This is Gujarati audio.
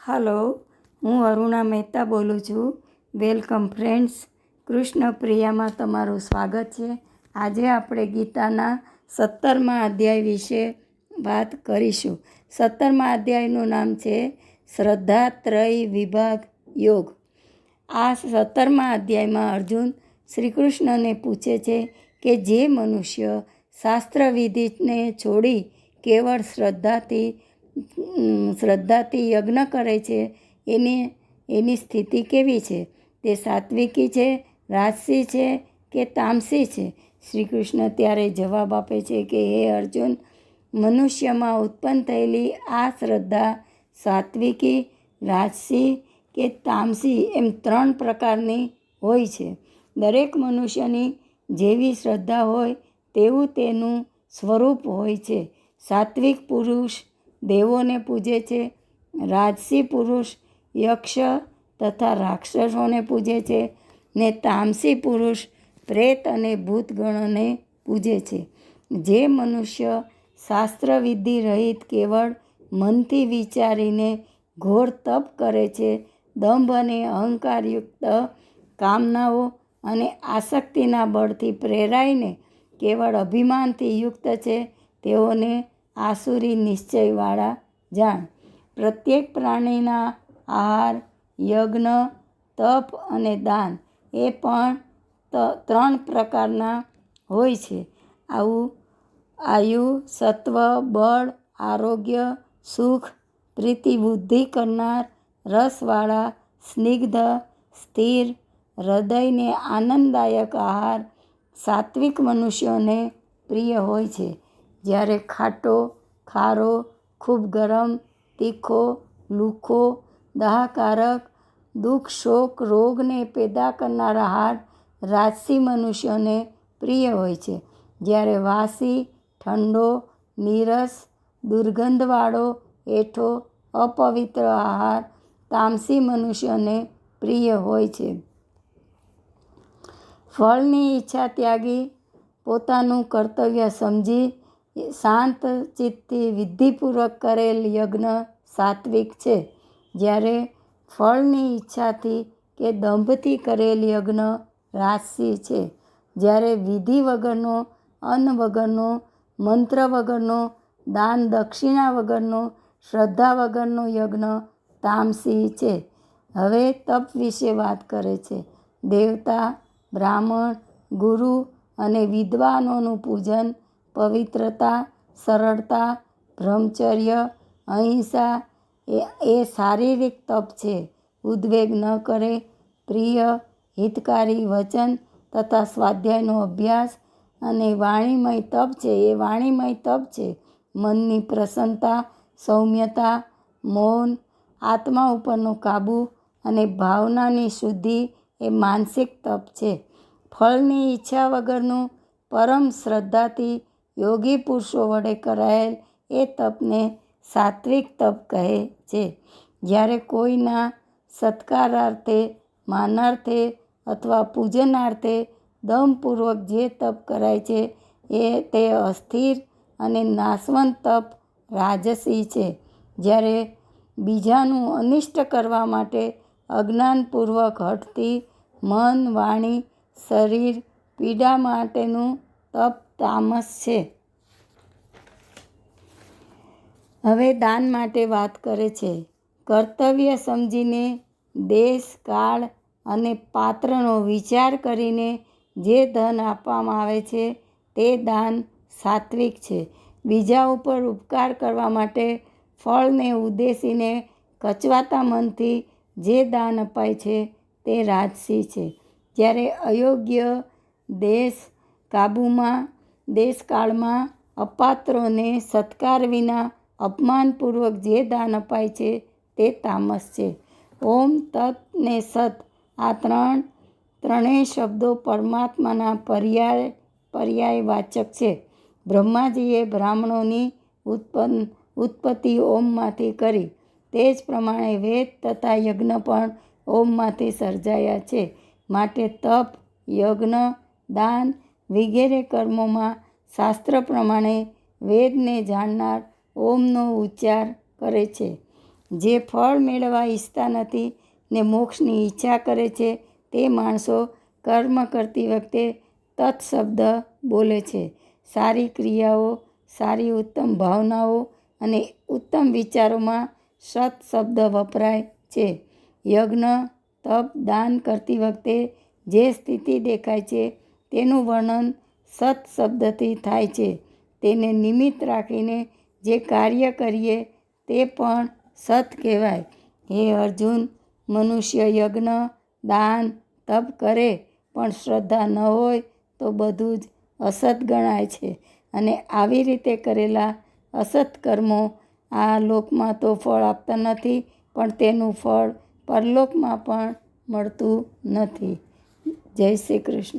હાલો, હું અરુણા મહેતા બોલું છું. Welcome friends. કૃષ્ણ પ્રિયામાં તમારું સ્વાગત છે. આજે આપણે ગીતાના 17મા અધ્યાય વિશે વાત કરીશું. 17મા અધ્યાયનું નામ છે શ્રદ્ધાત્રય વિભાગ યોગ. આ 17મા અધ્યાયમાં અર્જુન શ્રી કૃષ્ણને પૂછે છે કે જે મનુષ્ય શાસ્ત્રવિધિને છોડી કેવળ શ્રદ્ધાથી યજ્ઞ કરે છે એની સ્થિતિ કેવી છે? તે સાત્વિકી છે, રાજસી છે કે તામસી છે? શ્રી કૃષ્ણ ત્યારે જવાબ આપે છે કે હે અર્જુન, મનુષ્યમાં ઉત્પન્ન થયેલી આ શ્રદ્ધા સાત્વિકી, રાજસી કે તામસી એમ 3 પ્રકારની હોય છે. દરેક મનુષ્યની જેવી શ્રદ્ધા હોય તેવું તેનું સ્વરૂપ હોય છે. સાત્વિક પુરુષ દેવોને પૂજે છે, રાજસી પુરુષ યક્ષ તથા રાક્ષસોને પૂજે છે ને તામસી પુરુષ પ્રેત અને ભૂતગણોને પૂજે છે. જે મનુષ્ય શાસ્ત્રવિધિ રહિત કેવળ મનથી વિચારીને ઘોર તપ કરે છે, દંભ અને અહંકારયુક્ત કામનાઓ અને આસક્તિના બળથી પ્રેરાઈને કેવળ અભિમાનથી યુક્ત છે, તેઓને આસુરી નિશ્ચયવાળા જાણ. પ્રત્યેક પ્રાણીના આહાર, યજ્ઞ, તપ અને દાન એ પણ 3 પ્રકારના હોય છે. આયુ, સત્વ, બળ, આરોગ્ય, સુખ, પ્રીતિ, બુદ્ધિ કરનાર, રસવાળા, સ્નિગ્ધ, સ્થિર, હૃદયને આનંદદાયક આહાર સાત્વિક મનુષ્યોને પ્રિય હોય છે. જ્યારે ખાટો, ખારો, ખૂબ ગરમ, તીખો, લુખ્ખો, દાહકારક, દુઃખ, શોક, રોગને પેદા કરનાર આહાર રાજસી મનુષ્યોને પ્રિય હોય છે. જ્યારે વાસી, ઠંડો, નીરસ, દુર્ગંધવાળો, એઠો, અપવિત્ર આહાર તામસી મનુષ્યોને પ્રિય હોય છે. ફળની ઈચ્છા ત્યાગી પોતાનું કર્તવ્ય સમજી શાંત ચિત્તથી વિધિપૂર્વક કરેલ યજ્ઞ સાત્વિક છે. જ્યારે ફળની ઈચ્છાથી કે દંભથી કરેલ યજ્ઞ રાજસી છે. જ્યારે વિધિ વગરનો, અન્ન વગરનો, મંત્ર વગરનો, દાન દક્ષિણા વગરનો, શ્રદ્ધા વગરનો યજ્ઞ તામસી છે. હવે તપ વિશે વાત કરે છે. દેવતા, બ્રાહ્મણ, ગુરુ અને વિદ્વાનોનું પૂજન, પવિત્રતા, સરળતા, બ્રહ્મચર્ય, અહિંસા એ શારીરિક તપ છે. ઉદ્વેગ ન કરે, પ્રિય, હિતકારી વચન તથા સ્વાધ્યાયનો અભ્યાસ અને વાણીમય તપ છે એ વાણીમય તપ છે. મનની પ્રસન્નતા, સૌમ્યતા, મૌન, આત્મા ઉપરનો કાબુ અને ભાવનાની શુદ્ધિ એ માનસિક તપ છે. ફળની ઈચ્છા વગરનું પરમ શ્રદ્ધાથી યોગી પુરુષો વડે કરાયેલ એ તપને સાત્વિક તપ કહે છે. જ્યારે કોઈના સત્કારાર્થે, માનાર્થે અથવા પૂજનાર્થે દમપૂર્વક જે તપ કરાય છે તે અસ્થિર અને નાશવંત તપ રાજસી છે. જ્યારે બીજાનું અનિષ્ટ કરવા માટે અજ્ઞાનપૂર્વક હઠથી મન, વાણી, શરીર પીડા માટેનું તપ તામસ છે. હવે દાન માટે વાત કરે છે. કર્તવ્ય સમજીને દેશ, કાળ અને પાત્રનો વિચાર કરીને જે ધન આપવામાં આવે છે તે દાન સાત્વિક છે. બીજા ઉપર ઉપકાર કરવા માટે ફળને ઉદ્દેશીને કચવાતા મનથી જે દાન અપાય છે તે રાજસી છે. જ્યારે અયોગ્ય દેશકાળમાં અપાત્રોને સત્કાર વિના અપમાનપૂર્વક જે દાન અપાય છે તે તામસ છે. ઓમ, તત ને સત આ ત્રણેય શબ્દો પરમાત્માના પર્યાયવાચક છે. બ્રહ્માજીએ બ્રાહ્મણોની ઉત્પત્તિ ઓમમાંથી કરી. તે જ પ્રમાણે વેદ તથા યજ્ઞ પણ ઓમમાંથી સર્જાયા છે. માટે તપ, યજ્ઞ, દાન વગેરે કર્મોમાં શાસ્ત્ર પ્રમાણે વેદને જાણનાર ઓમનો ઉચ્ચાર કરે છે. જે ફળ મેળવવા ઈચ્છતા નથી ને મોક્ષની ઈચ્છા કરે છે તે માણસો કર્મ કરતી વખતે તત્ શબ્દ બોલે છે. સારી ક્રિયાઓ, સારી ઉત્તમ ભાવનાઓ અને ઉત્તમ વિચારોમાં સત શબ્દ વપરાય છે. યજ્ઞ, તપ, દાન કરતી વખતે જે સ્થિતિ દેખાય છે તેનું વર્ણન સત શબ્દથી થાય છે. તેને નિમિત્ત રાખીને જે કાર્ય કરીએ તે પણ સત કહેવાય. હે અર્જુન, મનુષ્ય યજ્ઞ, દાન, તપ કરે પણ શ્રદ્ધા ન હોય તો બધું જ અસત ગણાય છે. અને આવી રીતે કરેલા અસત કર્મો આ લોકમાં તો ફળ આપતા નથી, પણ તેનું ફળ પરલોકમાં પણ મળતું નથી. જય શ્રી કૃષ્ણ.